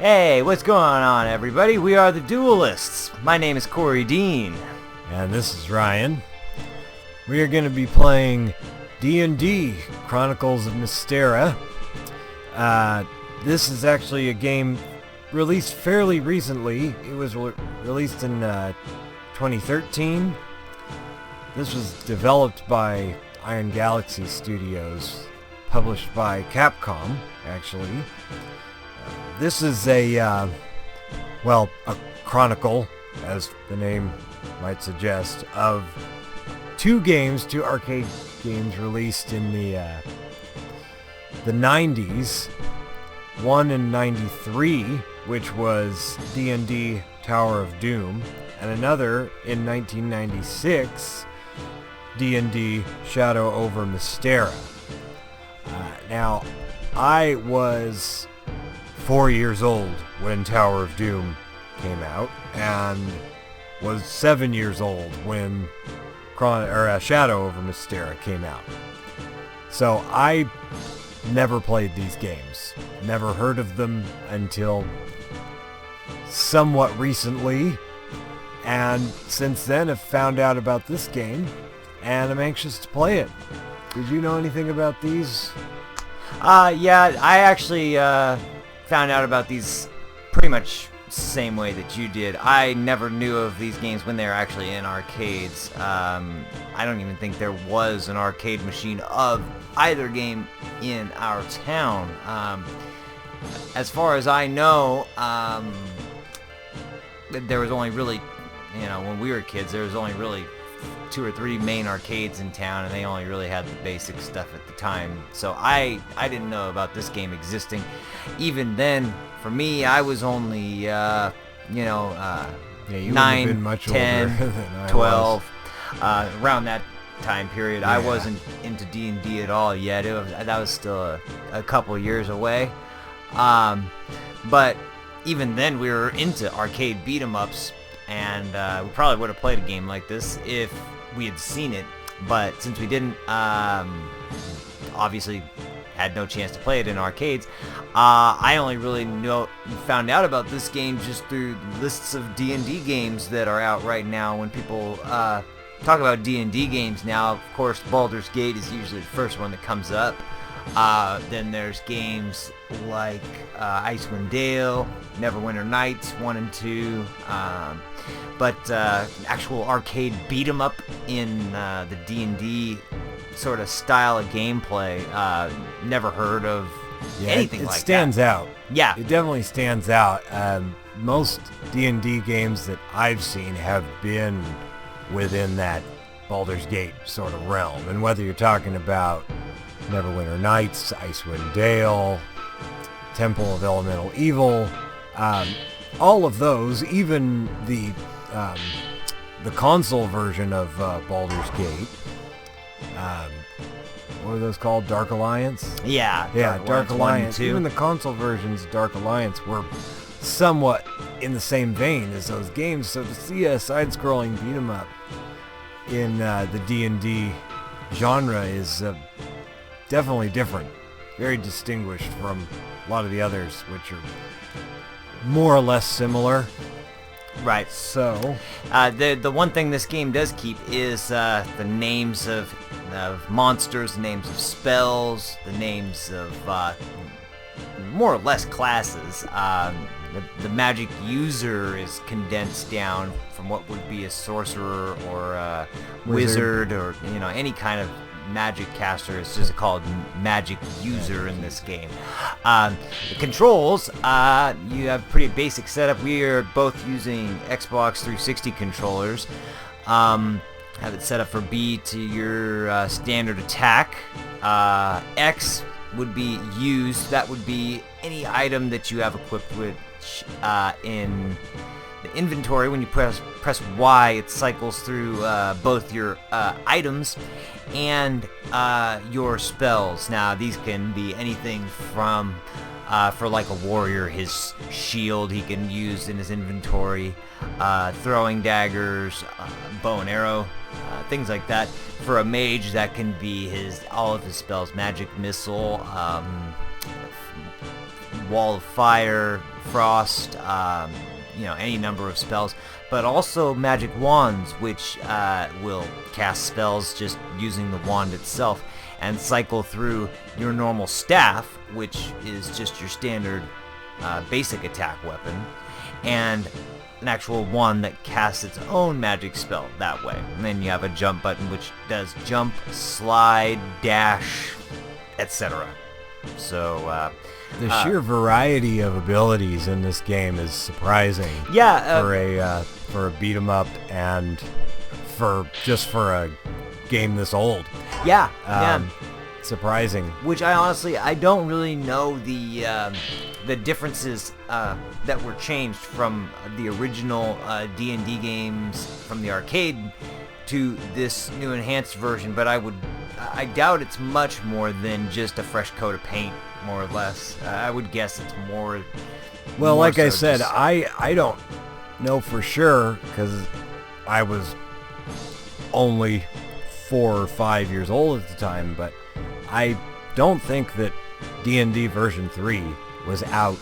Hey, what's going on, everybody? We are the DUALists. My name is Corey Dean. And this is Ryan. We are going to be playing D&D, Chronicles of Mystara. This is actually a game released fairly recently. It was released in 2013. This was developed by Iron Galaxy Studios, published by Capcom, actually. This is a chronicle, as the name might suggest, of two arcade games released in the 90s. One in 93, which was D&D Tower of Doom, and another in 1996, D&D Shadow Over Mystara. Now, I was 4 years old when Tower of Doom came out, and was 7 years old when Shadow Over Mystara came out. So I never played these games. Never heard of them until somewhat recently, and since then have found out about this game, and I'm anxious to play it. Did you know anything about these? Yeah, I actually found out about these pretty much the same way that you did. I never knew of these games when they were actually in arcades. I don't even think there was an arcade machine of either game in our town. As far as I know, there was only really, when we were kids, there was only really 2 or 3 main arcades in town, and they only really had the basic stuff at the time. So I didn't know about this game existing. Even then, for me, I was only 9, 10, 12, around that time period. Yeah. I wasn't into D&D at all yet. That was still a couple years away. But even then, we were into arcade beat-em-ups, and we probably would have played a game like this if we had seen it. But since we didn't, obviously had no chance to play it in arcades, I only really found out about this game just through lists of D&D games that are out right now. When people talk about D&D games now, of course, Baldur's Gate is usually the first one that comes up. Then there's games like Icewind Dale, Neverwinter Nights 1 and 2, but actual arcade beat 'em up in the D&D sort of style of gameplay, never heard of anything like that. It stands out. Yeah, it definitely stands out. Most D&D games that I've seen have been within that Baldur's Gate sort of realm, and whether you're talking about Neverwinter Nights, Icewind Dale, Temple of Elemental Evil, all of those, even the console version of Baldur's Gate, what are those called? Dark Alliance? Yeah, Dark Alliance. Even the console versions of Dark Alliance were somewhat in the same vein as those games, so to see a side-scrolling beat-em-up in the D&D genre is definitely different, very distinguished from a lot of the others, which are more or less similar. Right. So, the one thing this game does keep is the names of monsters, the names of spells, the names of more or less classes. The magic user is condensed down from what would be a sorcerer or a wizard or any kind of magic caster. Is just called magic user in this game. The controls, you have pretty basic setup. We are both using Xbox 360 controllers. Have it set up for B to your standard attack. X would be used. That would be any item that you have equipped with in the inventory. When you press Y, it cycles through both your items and your spells. Now, these can be anything from, for like a warrior, his shield he can use in his inventory, throwing daggers, bow and arrow, things like that. For a mage, that can be all of his spells, magic missile, Wall of Fire, Frost, any number of spells, but also magic wands, which will cast spells just using the wand itself and cycle through your normal staff, which is just your standard basic attack weapon, and an actual wand that casts its own magic spell that way. And then you have a jump button which does jump, slide, dash, etc. So the sheer variety of abilities in this game is surprising. Yeah, for a beat 'em up and for a game this old. Yeah, surprising. Which I don't really know the differences that were changed from the original D&D games from the arcade to this new enhanced version, but I doubt it's much more than just a fresh coat of paint, more or less. I would guess it's more. Well, more like so I said, just, I don't know for sure because I was only 4 or 5 years old at the time, but I don't think that D&D version 3 was out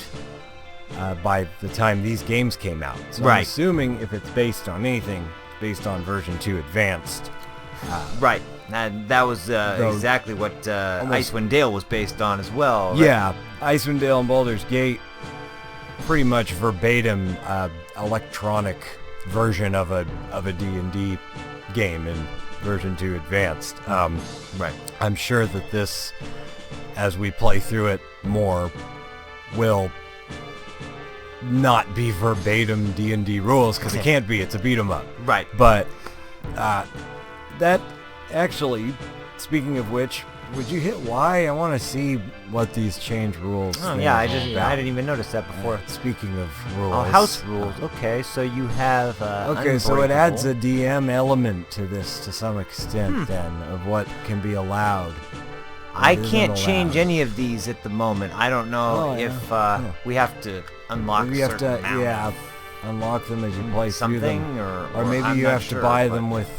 by the time these games came out. So right. I'm assuming if it's based on anything, it's based on version 2 Advanced. Right. That was exactly what Icewind Dale was based on as well. Right? Yeah, Icewind Dale and Baldur's Gate, pretty much verbatim electronic version of a D&D game in version 2 Advanced. Right. I'm sure that this, as we play through it more, will not be verbatim D&D rules, because it can't be. It's a beat 'em up. Right. But that actually, speaking of which, would you hit Y? I want to see what these change rules. Oh yeah, I didn't even notice that before. Speaking of rules. Oh, house rules. Okay, so you have. Okay, so it adds a DM element to this to some extent, then, of what can be allowed. I can't change any of these at the moment. I don't know if we have to unlock. Maybe you have to, unlock them as you play through them, or maybe you have to buy them with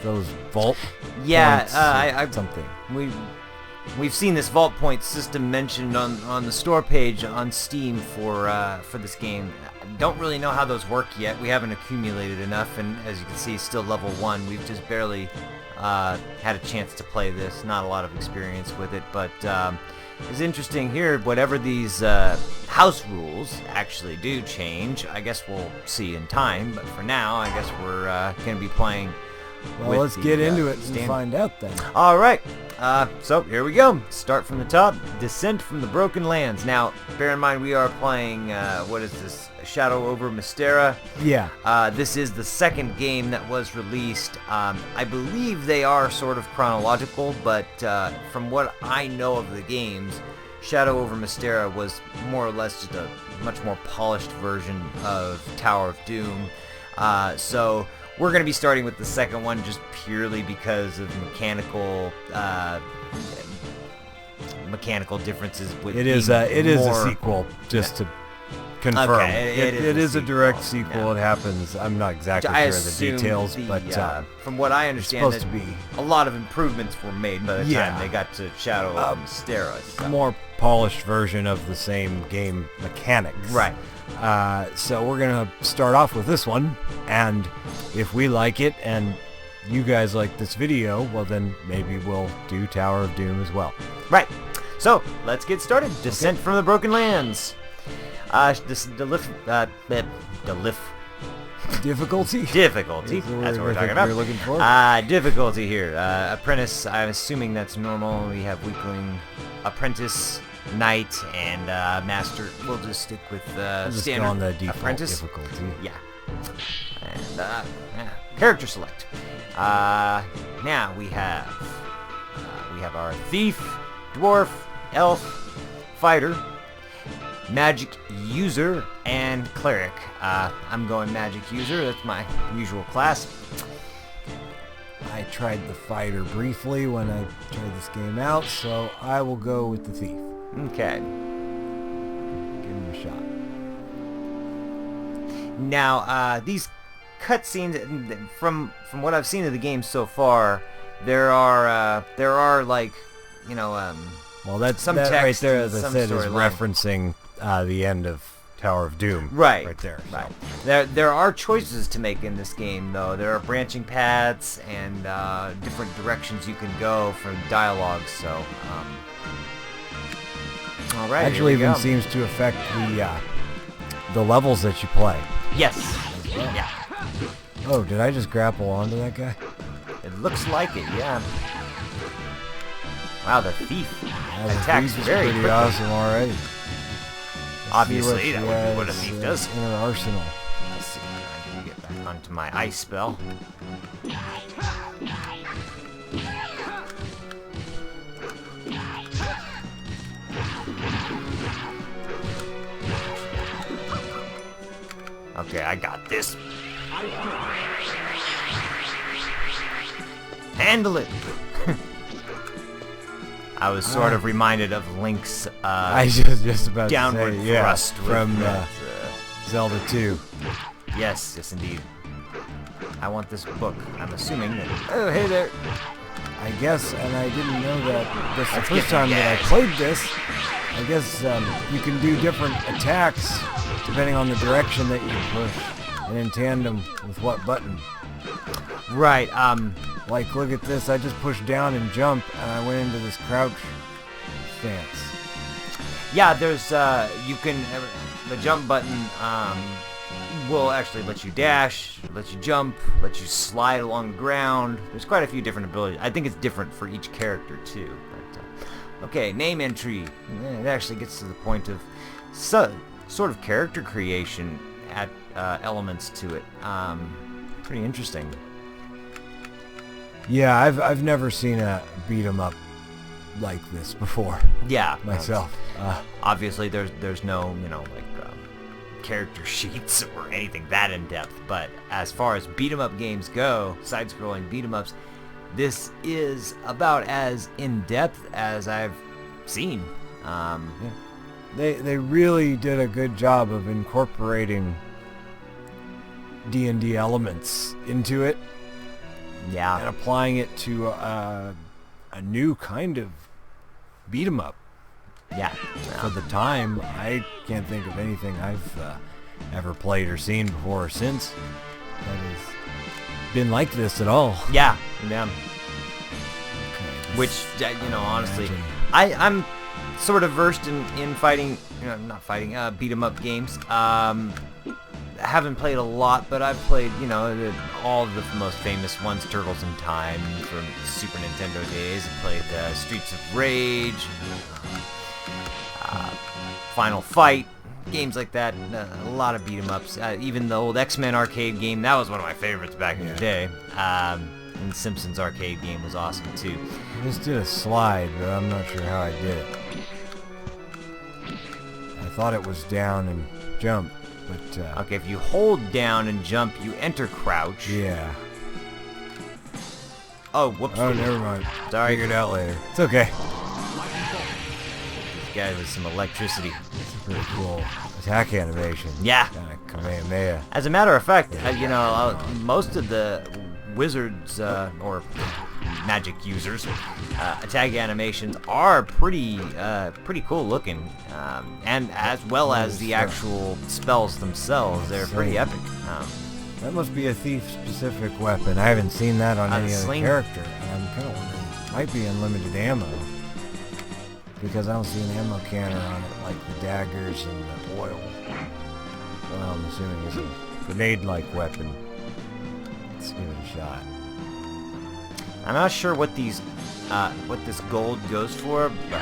those vault. Yeah, something. We've seen this vault point system mentioned on the store page on Steam for this game. Don't really know how those work yet. We haven't accumulated enough, and as you can see, still level 1. We've just barely had a chance to play this. Not a lot of experience with it, but it's interesting here. Whatever these house rules actually do change, I guess we'll see in time. But for now, I guess we're going to be playing. Well, let's get into it and find out then. All right. So here we go. Start from the top. Descent from the Broken Lands. Now, bear in mind we are playing, what is this? Shadow Over Mystara. Yeah. This is the second game that was released. I believe they are sort of chronological, but from what I know of the games, Shadow Over Mystara was more or less just a much more polished version of Tower of Doom. So we're going to be starting with the second one just purely because of mechanical differences. With it is a sequel, just to confirm. Okay, it is a direct sequel. Yeah. It happens. I'm not exactly sure of the details, but from what I understand, it's supposed to be a lot of improvements were made by the time they got to Shadow of Mystara. So. More polished version of the same game mechanics. Right. So we're gonna start off with this one, and if we like it and you guys like this video, well then maybe we'll do Tower of Doom as well. Right. So let's get started. Descent from the Broken Lands. Difficulty. That's what we're talking about. You're looking for? Difficulty here. Apprentice. I'm assuming that's normal. We have weakling, apprentice, knight, and master. We'll just stick with standard on the default apprentice difficulty. Yeah. And character select. Now we have our thief, dwarf, elf, fighter, magic user, and cleric. I'm going magic user. That's my usual class. I tried the fighter briefly when I tried this game out, so I will go with the thief. Okay. Give him a shot. Now, these cutscenes, from what I've seen of the game so far, there are like, Well, that some right text there, and as I some said, is storyline. referencing the end of Tower of Doom. Right. Right there. So. Right. There are choices to make in this game, though. There are branching paths and different directions you can go from dialogues. So, all right. Actually, here we even go. seems to affect the levels that you play. Yes. As well. Yeah. Oh, did I just grapple onto that guy? It looks like it. Yeah. Wow, the thief Yeah, attacks the very pretty quickly. awesome already. Obviously, that would be what a thief does. In an arsenal. Let's see. I can get back onto my ice spell. Okay, I got this. Handle it. I was sort of reminded of Link's I was just about downward to say, yeah, thrust with from that, Zelda 2. yes, indeed. I want this book. I'm assuming that. Oh, hey there. I guess, and I didn't know that this is the Let's first get time the that I gas. played this. I guess you can do different attacks depending on the direction that you push, and in tandem with what button. Right. Like, look at this. I just pushed down and jump, and I went into this crouch stance. Yeah. There's you can the jump button will actually let you dash, let you jump, let you slide along the ground. There's quite a few different abilities. I think it's different for each character too. But, okay, name entry. It actually gets to the point of sort of character creation at elements to it. Pretty interesting. Yeah, I've never seen a beat 'em up like this before Yeah. myself. Obviously, there's no like character sheets or anything that in depth. But as far as beat 'em up games go, side-scrolling beat 'em ups, this is about as in depth as I've seen. They really did a good job of incorporating D&D elements into it and Yeah. applying it to a new kind of beat 'em up. Yeah. For the time, I can't think of anything I've ever played or seen before or since that has been like this at all. Yeah. Yeah. Okay, Which honestly, imagine. I'm sort of versed in fighting, not fighting, beat 'em up games. Haven't played a lot, but I've played, all of the most famous ones, Turtles in Time from Super Nintendo days. I played Streets of Rage, Final Fight, games like that. A lot of beat 'em ups. Even the old X-Men arcade game, that was one of my favorites back in the day. And the Simpsons arcade game was awesome too. I just did a slide, but I'm not sure how I did it. I thought it was down and jump, but Okay, if you hold down and jump, you enter crouch. yeah. Oh, whoops. Oh, never mind. Sorry. Figure it out later. It's okay. This guy with some electricity. It's a pretty cool attack animation. Yeah. Kind of Kamehameha. As a matter of fact, most of the wizards or magic users attack animations are pretty cool looking, and as well as the actual spells themselves, they're pretty epic. That must be a thief-specific weapon. I haven't seen that on any other sling? character, and I'm kind of wondering. Might be unlimited ammo, because I don't see an ammo cannon on it like the daggers and the oil. Well, I'm assuming it's a grenade-like weapon. Let's give it a shot. I'm not sure what what this gold goes for. But,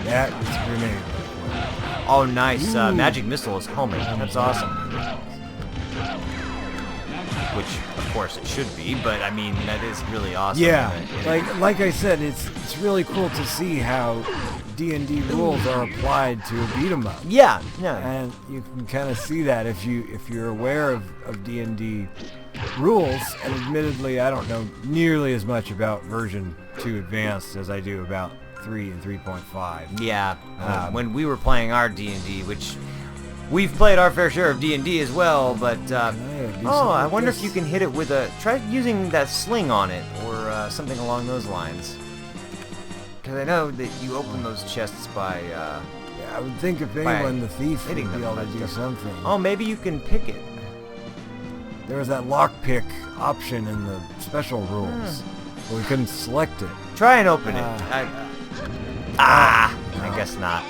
That is a grenade-like weapon. oh, nice! Ooh. Magic missile is homing. That's awesome. Which, of course, it should be, but I mean that is really awesome. Yeah, And like I said, it's really cool to see how D&D rules are applied to a beat 'em up. yeah. And you can kind of see that if you're aware of D&D rules. And admittedly, I don't know nearly as much about version 2 Advanced as I do about 3 and 3.5. Yeah, when we were playing our D&D, which we've played our fair share of D&D as well, but I wonder if you can hit it with try using that sling on it or something along those lines. Because I know that you open those chests by, Yeah, I would think if by anyone, the thief would be hitting them able to by do stuff. something. Oh, maybe you can pick it. There was that lockpick option in the special rules. But we couldn't select it. Try and open it. I No. guess not.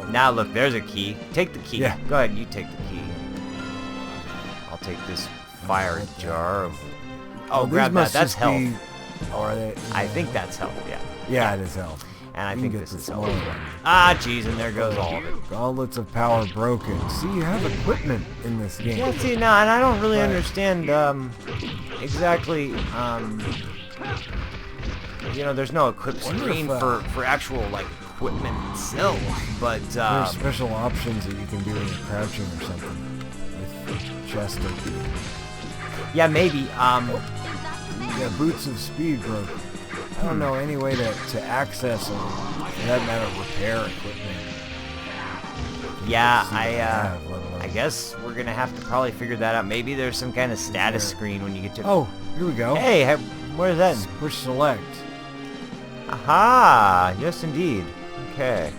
Now look, there's a key. Take the key. Yeah. Go ahead, you take the key. I'll take this fire jar of... Oh, These grab that. must That's just health. be- Or are they? I think that's health, yeah. Yeah, it is health. And I You think can this get is the health. smaller one. Ah, jeez, and there goes all of it. Gauntlets of power broken. See, you have equipment in this game. Yeah, see, no, and I don't really But- understand, exactly, you know, there's no equip Wonder screen if, for actual, like, equipment itself, but, There's special options that you can do when you're crouching or something. With chest opening. yeah, maybe, Yeah, boots of speed broke. I don't know any way to access or, for that matter, repair equipment. yeah, See what they have, let alone- I guess we're gonna have to probably figure that out. Maybe there's some kind of status screen when you get to... Oh, here we go. Hey, where's that? Push select. Aha! Yes, indeed. Okay.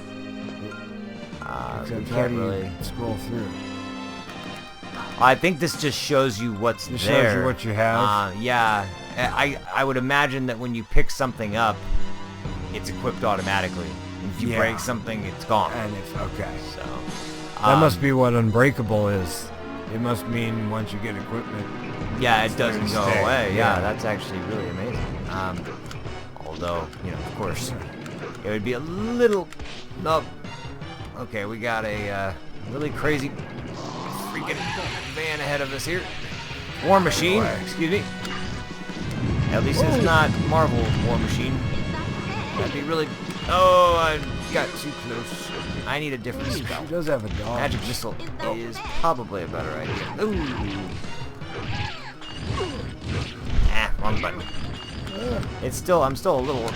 Except we how can't do you really... scroll through? I think this just shows you what's It there. shows you what you have. Yeah. I would imagine that when you pick something up, it's equipped automatically. If you Yeah. break something, it's gone. And it's okay. So That must be what unbreakable is. It must mean once you get equipment. yeah, it doesn't go stay. away. Yeah, Yeah. that's actually really amazing. Although, you know, of course, it would be a little... No. Okay, we got a really crazy freaking van ahead of us here. War Machine, excuse me. At least it's not Marvel War Machine. That'd be really... Oh, I got too close. I need a different spell. She does have a dog. Magic Missile is probably a better idea. Ooh. Wrong button. I'm still a little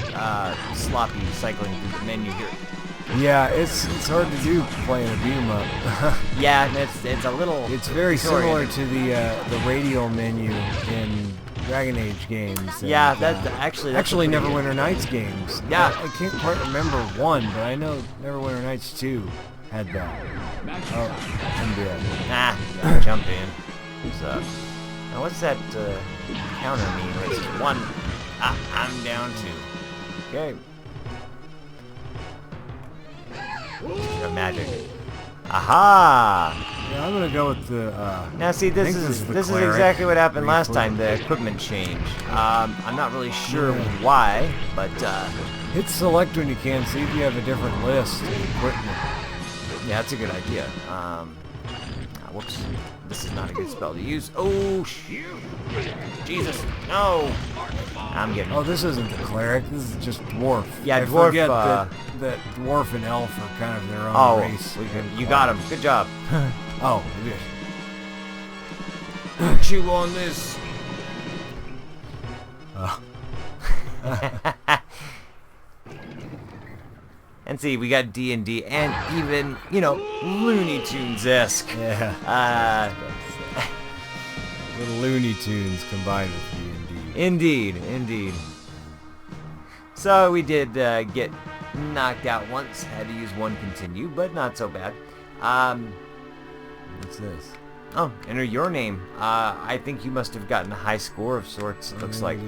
sloppy cycling through the menu here. Yeah, it's hard to do playing a beat 'em up. Yeah, it's a little... It's very similar disorienting. to the radial menu in Dragon Age games. And, Yeah, that's a pretty Neverwinter good- Nights games. Yeah. I can't quite remember one, but I know Neverwinter Nights 2 had that. Oh, I'm dead. Nah, jump in. What's up? Now what's that counter mean? Where it's just one... I'm down two. Okay. Magic. Aha! Yeah, I'm gonna go with the. Now see, this think is this is the exactly what happened cleric last time. The equipment change. I'm not really sure Yeah. why, but Hit select when you can. See if you have a different list of equipment. yeah, that's a good idea. Whoops, this is not a good spell to use. Oh shoot! Jesus, no! I'm getting. Oh, this isn't the cleric. This is just dwarf. Yeah, I dwarf, forget that dwarf and elf are kind of their own Oh, race. you got him. Good job. Oh, it is. Chew on this. Oh. And see, we got D&D and even, you know, Looney Tunes-esque. Yeah. Little Looney Tunes combined with D&D. Indeed. So we did get knocked out once. Had to use one continue, but not so bad. What's this? Oh, enter your name. I think you must have gotten a high score of sorts. It looks like.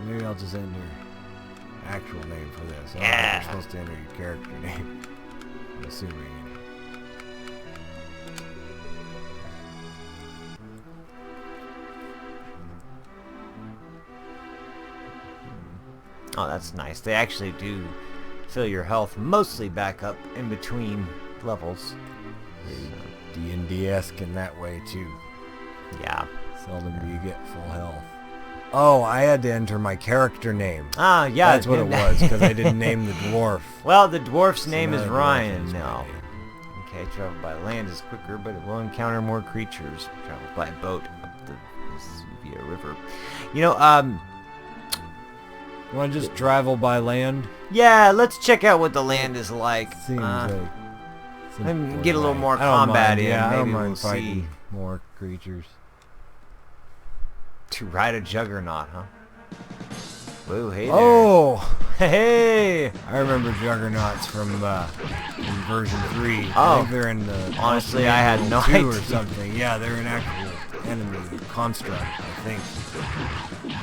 Maybe I'll just enter actual name for this. I don't think Yeah. you're supposed to enter your character name. I'm assuming. Oh, that's nice. They actually do fill your health mostly back up in between levels. D&D-esque in that way too. Yeah. Seldom do you get full health. Oh, I had to enter my character name. Ah, yeah. That's what it was, because I didn't name the dwarf. Well, the dwarf's name now is the dwarf Ryan is my now. name. Okay, travel by land is quicker, but it will encounter more creatures. Travel by boat up the Via River. You know, You want to just travel by land? yeah, let's check out what the land is like. Seems like... and get a little more I don't combat mind, in. Yeah, I don't Maybe mind we'll fighting see. more creatures. To ride a juggernaut, huh? Whoa, hey there. Oh! Hey! I remember Juggernauts from in version 3. Oh. I think they're in the... Honestly, I had no 2 idea. or something. Yeah, they're an actual enemy construct, I think.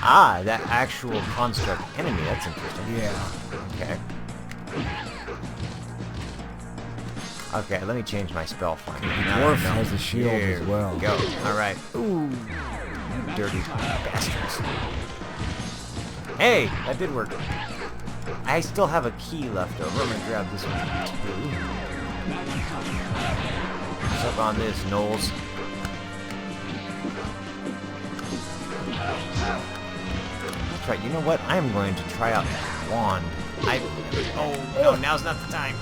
Ah, that actual construct enemy. That's interesting. Yeah. Okay. Okay, let me change my spell finder. Dwarf has a shield Here as well. we go. Alright. Ooh. You dirty bastards. Hey! That did work. I still have a key left over. I'm gonna grab this one too. What's up on this, Knowles? That's right. You know what? I'm going to try out that wand. Oh, no, now's not the time.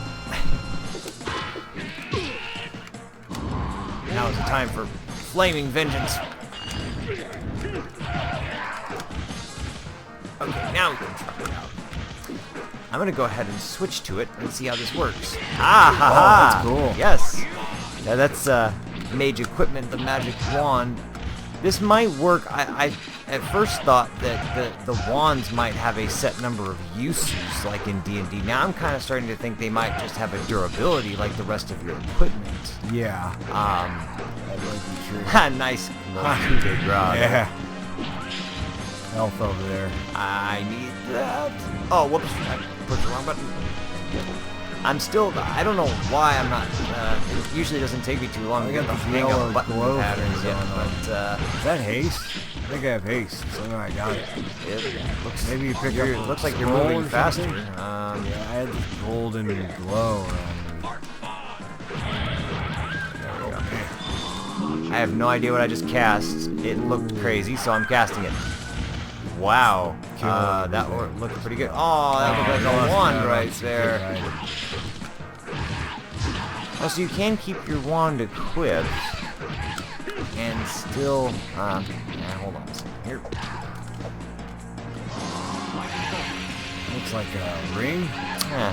Now is the time for flaming vengeance. Okay, now we can try it out. I'm gonna go ahead and switch to it and see how this works. Ah, ha, ha. That's cool. Yes. Yeah, that's mage equipment, the magic wand. This might work. I at first thought that the wands might have a set number of uses, like in D&D. Now I'm kind of starting to think they might just have a durability like the rest of your equipment. Yeah. That might be true. Nice. Big rod. Yeah. Health over there. I need that. Oh, whoops. I pushed the wrong button. I don't know why I'm not, it usually doesn't take me too long to get the hang of button patterns yet, but, Is that haste? I think I have haste, so I got it. it looks, Maybe you pick it up looks like you're scroll moving or faster. something? Yeah, I had this golden glow around me. There we go. I have no idea what I just cast. It looked crazy, so I'm casting it. Wow. That looked pretty good. Oh, that looked like a wand right there. Oh, so you can keep your wand equipped and still, hold on a second here. Looks like a ring. Yeah.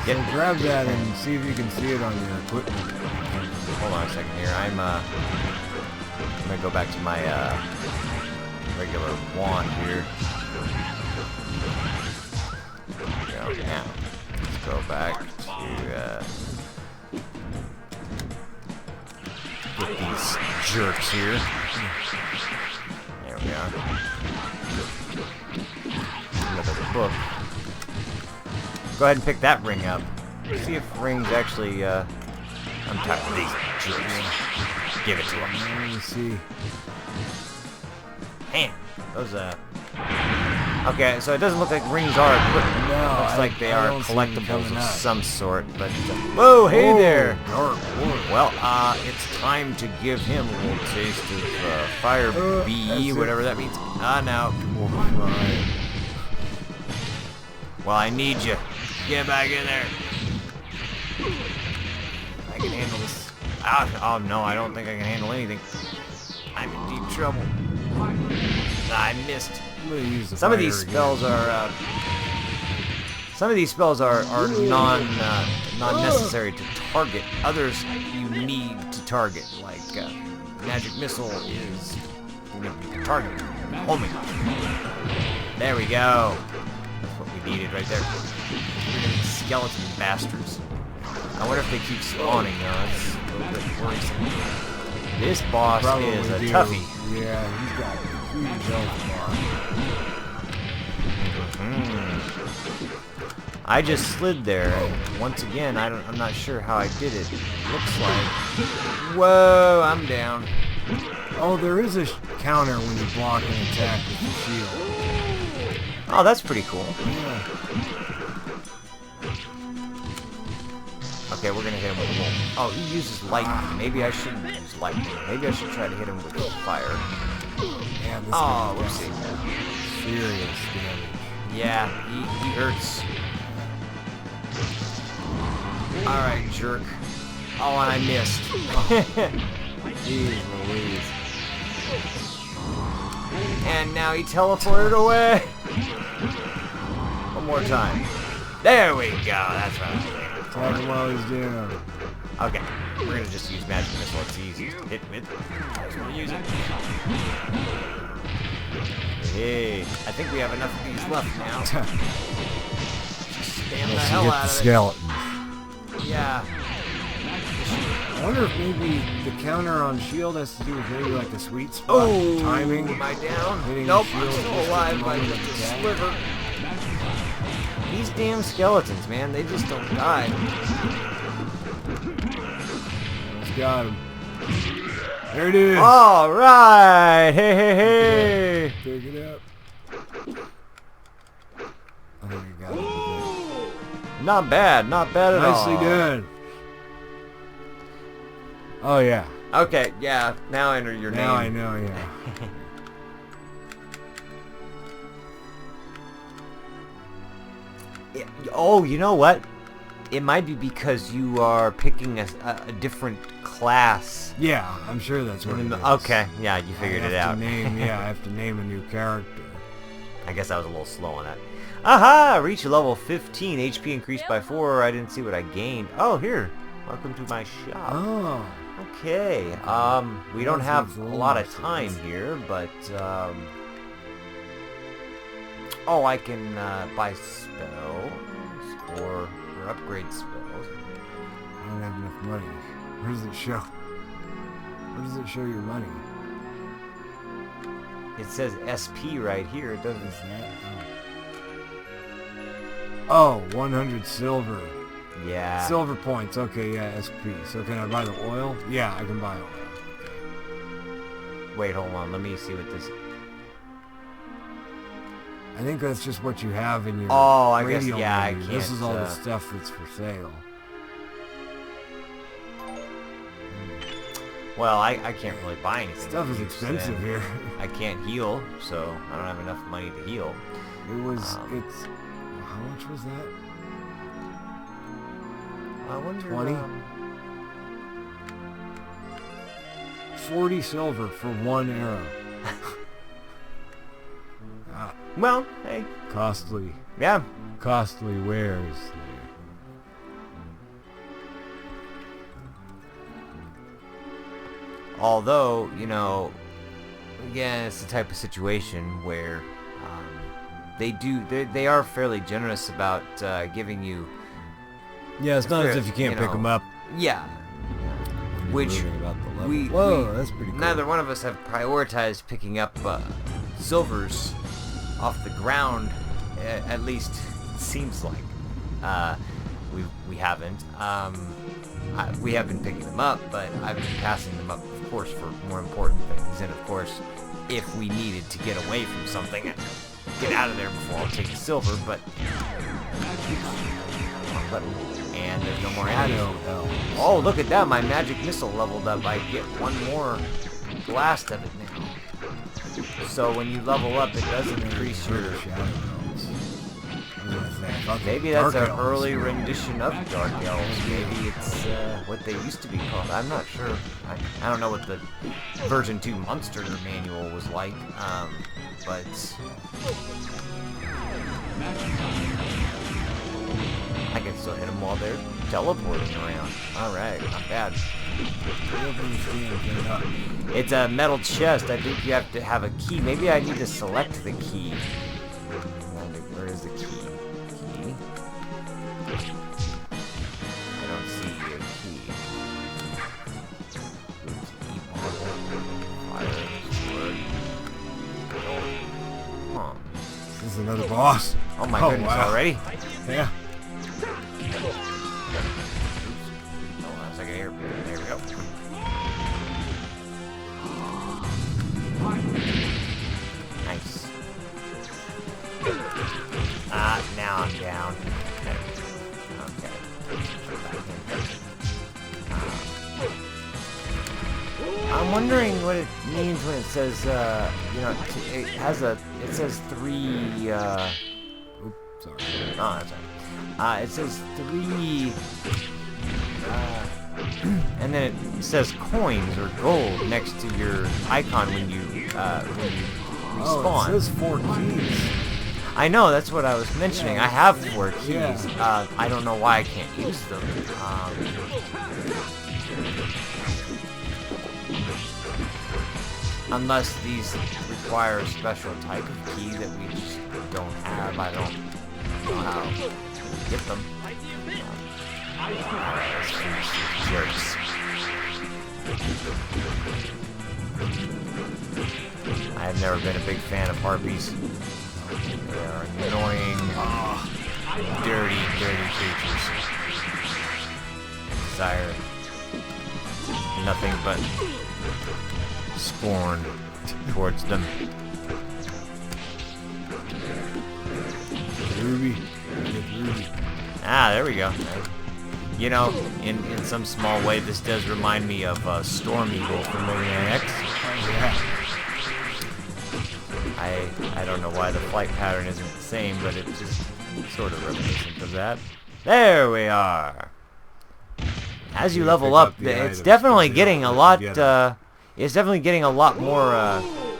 So grab that and see if you can see it on your equipment. Hold on a second here. I'm gonna go back to my, regular wand here. There we go. Now, let's go back to, get these jerks here. There we are. Another book. Go ahead and pick that ring up. See if rings actually, I'm tired of these jerks. Give it to them. Let me see. Man, those, okay, so it doesn't look like rings are equipment. No, Looks like they are don't see them collectibles coming of up. some sort, but, whoa, hey there! Dark. Well, it's time to give him a little taste of, fire bee, that's whatever it. that means. Now. Right. Well, I need you. Get back in there. I can handle this. Oh, no, I don't think I can handle anything. I'm in deep trouble. I missed. I'm gonna use the Some of these fire spells again. are non-necessary to target. Others you need to target, like magic missile is you can target homing. There we go. That's what we needed right there. We're gonna be skeleton bastards. I wonder if they keep spawning though. That's a little bit worrisome. This boss Probably is a do. toughie. Yeah, he's got a huge health I just slid there, and once again, I'm not sure how I did it. Looks like, whoa, I'm down. bar. Oh, there is a counter when you block an attack with the shield. Oh, that's pretty cool. Yeah. Okay, we're gonna hit him with one. Oh, he uses lightning. Maybe I shouldn't use lightning. Maybe I should try to hit him with fire. Yeah, this Oh, guy's whoopsie. got serious damage. Yeah, he hurts. Alright, jerk. Oh, and I missed. Jeez Louise. And now he teleported away. One more time. There we go. That's what I was doing. Attack him while he's down. Okay, we're gonna just use magic missile. It's easy to hit with. Might as well use it. There we Hey, I think we have enough of these left now. Spam the Unless hell you get out the of skeleton. it. Yeah. I wonder if maybe the counter on shield has to do with maybe like the sweet spot Oh, timing. am I down? Hitting Nope, the I'm shield still just alive at the by moment just a of attack. sliver. These damn skeletons, man, they just don't die. Almost got him. There it is. All right, hey, hey, hey. Pick it up. I think I got it. Not bad at all. Nicely done. Oh yeah. Okay, yeah, now enter your name. Now I know, yeah. Oh, you know what? It might be because you are picking a different class. Yeah, I'm sure that's what it is. Okay, yeah, you figured it out. I have to name a new character. I guess I was a little slow on that. Aha! Reach level 15. HP increased by 4. I didn't see what I gained. Oh, here. Welcome to my shop. Oh. Okay. We don't have a lot of time here, but oh, I can buy spells or upgrade spells. I don't have enough money. Where does it show? Where does it show your money? It says SP right here. It doesn't. Is that? Oh, 100 silver. Yeah. Silver points. Okay, yeah, SP. So can I buy the oil? Yeah, I can buy oil. Wait, hold on. Let me see what this. I think that's just what you have in your Oh, I guess, radio yeah, I menu. can't, This is all the stuff that's for sale. Well, I can't really buy anything. Stuff is expensive here. I can't heal, so I don't have enough money to heal. It was, it's, how much was that? I wonder. 20? 40 silver for one arrow. Well, hey. Costly. Yeah. Costly wares. Although, you know, again, it's the type of situation where they are fairly generous about giving you. Yeah, it's not as if you can't pick them up. Yeah. Which Whoa, that's pretty cool. Neither one of us have prioritized picking up silvers off the ground. At least it seems like we haven't. We have been picking them up, but I've been passing them up, of course, for more important things. And of course, if we needed to get away from something, get out of there before I'll take the silver. But and there's no more enemies. Oh, look at that! My magic missile leveled up. I get one more blast of it now. So when you level up, it does increase your. Maybe that's an early rendition of Dark Elves. Maybe it's what they used to be called. I'm not sure. I don't know what the version 2 monster manual was like, but I can still hit them while they're teleporting around. Alright, not bad. It's a metal chest. I think you have to have a key. Maybe I need to select the key. Where is the key? I don't see a key. Huh. This is another boss. Oh my goodness, wow. already? Yeah. Hold on a second here. There we go. Nice. Now I'm down. Okay. I'm wondering what it means when it says, you know, it says 3, Oops, sorry. oh, that's right. It says 3, and then it says coins or gold next to your icon when you respawn. Oh, it says 4 keys. I know, that's what I was mentioning. Yeah, I have 4 keys. Yeah. I don't know why I can't use them. Unless these require a special type of key that we just don't have. I don't know how to get them. Jerks. I have never been a big fan of harpies. They are annoying, dirty, dirty creatures. Desire nothing but scorn towards them. Ruby. Ah, there we go. You know, in some small way, this does remind me of Storm Eagle from Mega Man X. Yeah. I don't know why the flight pattern isn't the same, but it's just sort of reminiscent of that. There we are. As you level up, it's definitely getting a lot. It's definitely getting a lot more,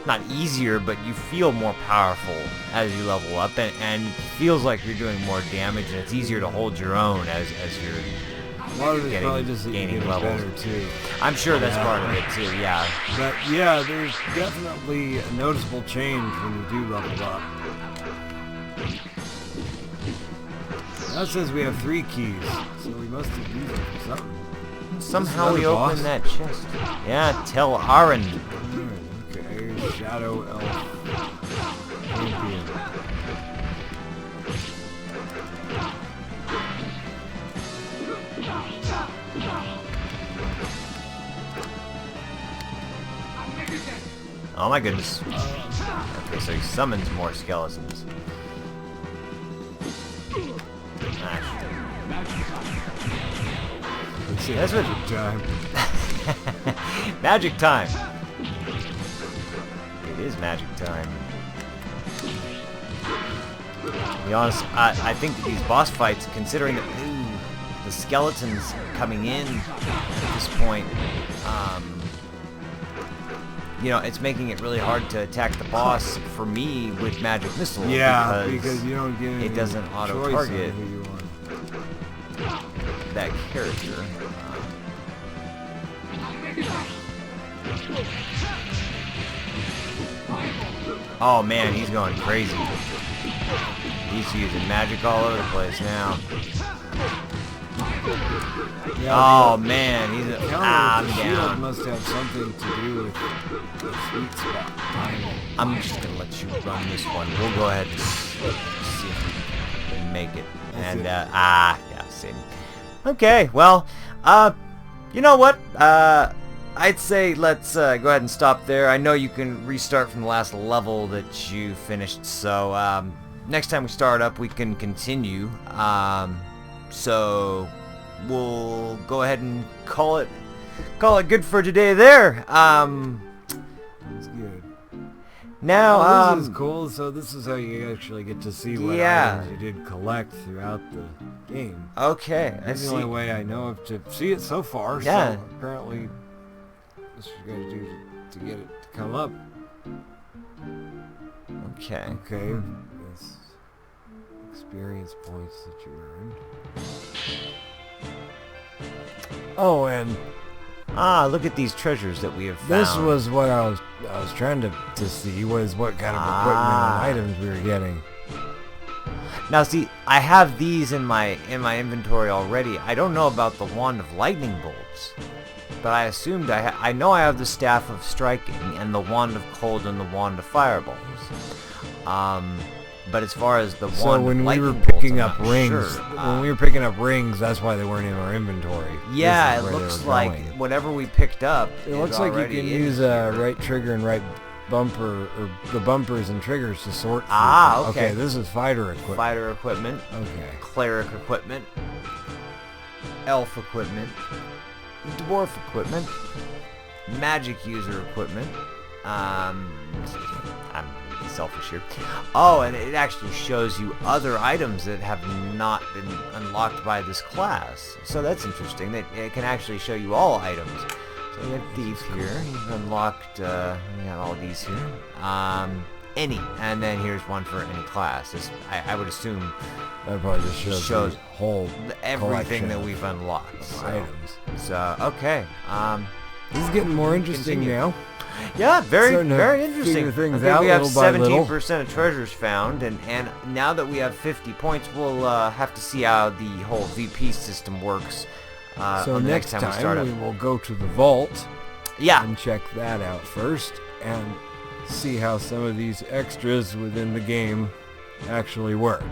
not easier, but you feel more powerful as you level up, and it feels like you're doing more damage, and it's easier to hold your own as you're A lot of it's probably just that gaining you get levels. better too. I'm sure that's part of it too. Yeah. But yeah, there's definitely a noticeable change when you do level up. That says we have 3 keys, so we must have used it for something. Somehow we opened that chest. Yeah, Tel Arend. Okay, Shadow Elf. Champion. Oh my goodness. Okay, so he summons more skeletons. That's what time. Magic time. It is magic time. To be honest, I think that these boss fights, considering that the skeletons coming in at this point, you know, it's making it really hard to attack the boss for me with magic missile. Yeah, because you don't get any it doesn't auto target who you want. that character. Oh man, he's going crazy. He's using magic all over the place now. Yeah, oh man, he's I'm shield down. Must have something to do with the sweet spot. I'm just gonna let you run this one. We'll go ahead and see if we can make it. And yeah, same. Okay, well, you know what? I'd say let's go ahead and stop there. I know you can restart from the last level that you finished, so next time we start up, we can continue. So we'll go ahead and call it good for today. There. That's good. Now, this is cool. So this is how you actually get to see what items you did collect throughout the game. Okay, That's the only way I know of to see it so far. Yeah. So apparently, this is what you gotta do to get it to come up. Okay. Okay. Yes. Experience points that you earned. Oh, and look at these treasures that we have found. this was what I was trying to see was what kind of equipment and items we were getting. Now see, I have these in my inventory already. I don't know about the Wand of Lightning Bolts, but I assumed I know I have the Staff of Striking and the Wand of Cold and the Wand of Fireballs. But as far as the So Wand when of we were Lightning Bolts, picking I'm up not rings, sure. when we were picking up rings, that's why they weren't in our inventory. Yeah, This is it where they looks were like going. whatever we picked up. It is looks like you already can in use here. right trigger and right bumper, or the bumpers and triggers to sort through. Ah, okay. Okay, this is fighter equipment. Fighter equipment, Okay. cleric equipment, elf equipment, dwarf equipment, magic user equipment. I'm selfish here. Oh, and it actually shows you other items that have not been unlocked by this class. So that's interesting. That it can actually show you all items. So we have these here. You've unlocked. We got all these here. Any, and then here's one for any class. I would assume That probably just shows the whole everything collection that we've unlocked. of So, items. so okay. This is getting more interesting Continue. now. Yeah, very Starting to very interesting. figure things I think out we have little by little. 17% of treasures found, and now that we have 50 points, we'll have to see how the whole VP system works. So on the next time we start up. we will go to the vault Yeah, and check that out first and see how some of these extras within the game actually work.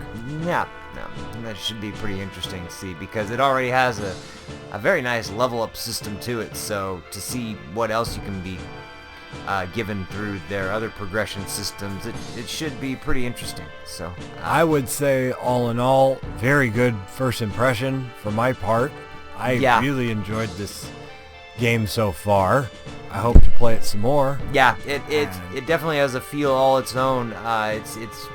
yeah, no, that should be pretty interesting to see because it already has a very nice level up system to it. So to see what else you can be given through their other progression systems, it should be pretty interesting. So I would say, all in all, very good first impression for my part. I really enjoyed this game so far. I hope to play it some more. yeah, it definitely has a feel all its own. It's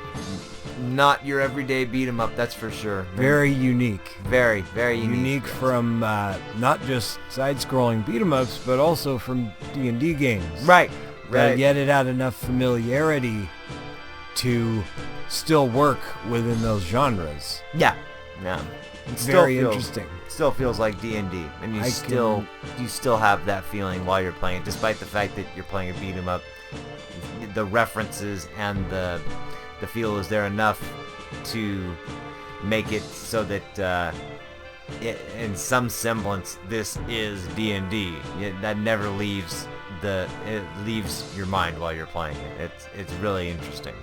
not your everyday beat 'em up, that's for sure. Very unique. Very unique. Unique from not just side-scrolling beat 'em ups, but also from D&D games. Right. But yet it had enough familiarity to still work within those genres. Yeah. It's Very interesting. Still feels like D&D, and you still have that feeling while you're playing, despite the fact that you're playing a beat 'em up. The references and the feel is there enough to make it so that in some semblance this is D&D. That never leaves it leaves your mind while you're playing it. It's really interesting.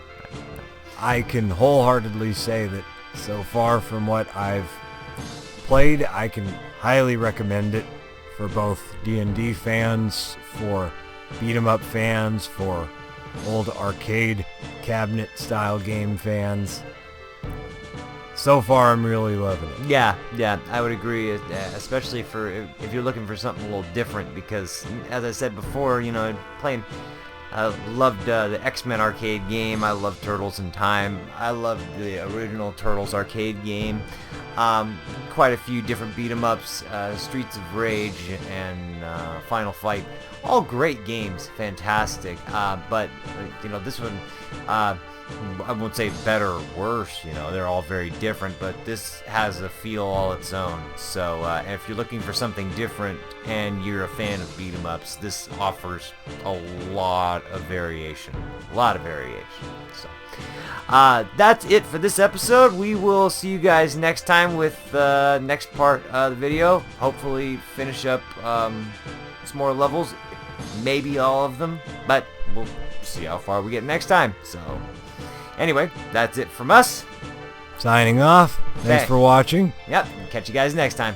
I can wholeheartedly say that so far from what I've played, I can highly recommend it for both D&D fans, for beat 'em up fans, for old arcade cabinet style game fans. So far, I'm really loving it. Yeah, I would agree, especially if you're looking for something a little different, because as I said before, I loved the X-Men arcade game. I loved Turtles in Time. I loved the original Turtles arcade game. Quite a few different beat 'em ups, Streets of Rage and Final Fight. All great games, fantastic. But this one, I won't say better or worse. They're all very different, but this has a feel all its own. So if you're looking for something different and you're a fan of beat 'em ups, this offers a lot of variation. So that's it for this episode. We will see you guys next time with the next part of the video. Hopefully finish up some more levels, maybe all of them, but we'll see how far we get next time. So anyway, that's it from us. Signing off. Thanks for watching. Yep, catch you guys next time.